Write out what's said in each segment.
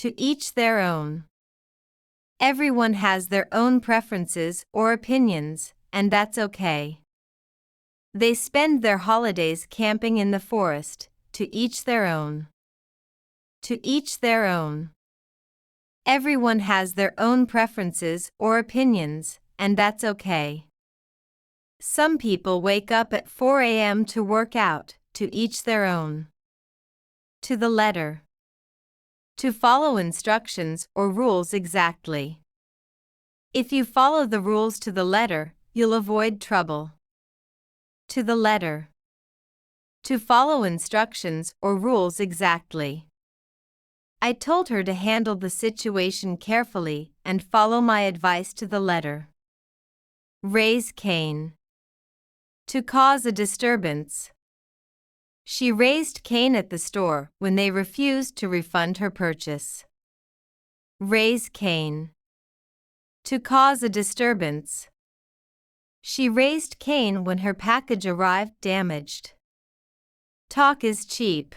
To each their own. Everyone has their own preferences or opinions, and that's okay. They spend their holidays camping in the forest. To each their own. To each their own. Everyone has their own preferences or opinions, and that's okay. Some people wake up at 4 a.m. to work out. To each their own. To the letter. To follow instructions or rules exactly. If you follow the rules to the letter, you'll avoid trouble. To the letter. To follow instructions or rules exactly. I told her to handle the situation carefully and follow my advice to the letter. Raise Cain. To cause a disturbance. She raised Cain at the store when they refused to refund her purchase. Raise Cain. To cause a disturbance. She raised Cain when her package arrived damaged. Talk is cheap.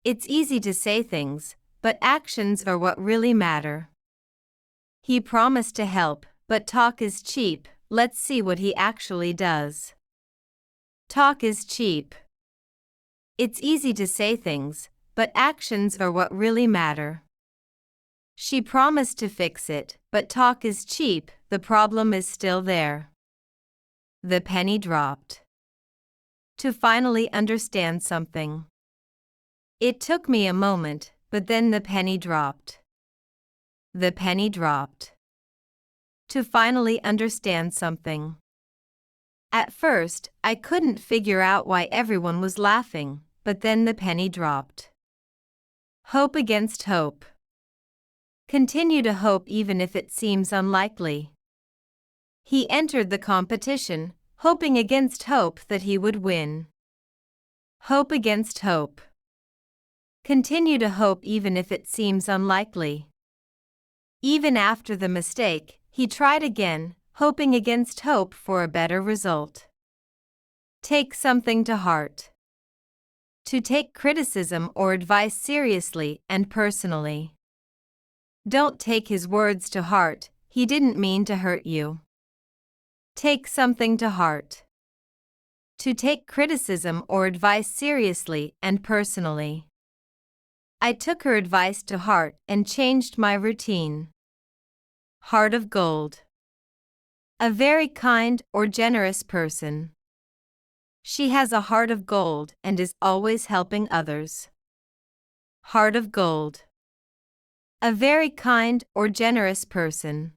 It's easy to say things, but actions are what really matter. He promised to help, but talk is cheap. Let's see what he actually does. Talk is cheap. It's easy to say things, but actions are what really matter. She promised to fix it, but talk is cheap. The problem is still there. The penny dropped. To finally understand something. It took me a moment, but then the penny dropped. The penny dropped. To finally understand something. At first, I couldn't figure out why everyone was laughing, but then the penny dropped. Hope against hope. Continue to hope even if it seems unlikely. He entered the competition, hoping against hope that he would win. Hope against hope. Continue to hope even if it seems unlikely. Even after the mistake, he tried again, hoping against hope for a better result. Take something to heart. To take criticism or advice seriously and personally. Don't take his words to heart, he didn't mean to hurt you. Take something to heart. To take criticism or advice seriously and personally. I took her advice to heart and changed my routine. Heart of gold. A very kind or generous person. She has a heart of gold and is always helping others. Heart of gold. A very kind or generous person.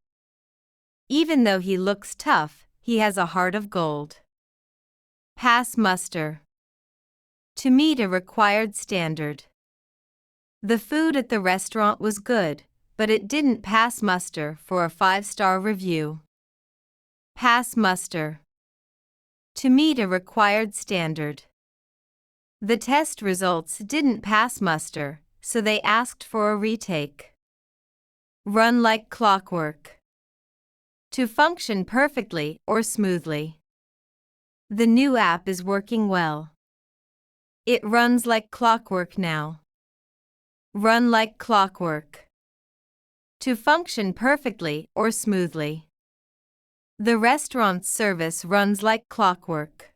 Even though he looks tough, he has a heart of gold. Pass muster. To meet a required standard. The food at the restaurant was good, but it didn't pass muster for a 5-star review. Pass muster. To meet a required standard. The test results didn't pass muster, so they asked for a retake. Run like clockwork. To function perfectly or smoothly. The new app is working well. It runs like clockwork now. Run like clockwork. To function perfectly or smoothly. The restaurant's service runs like clockwork.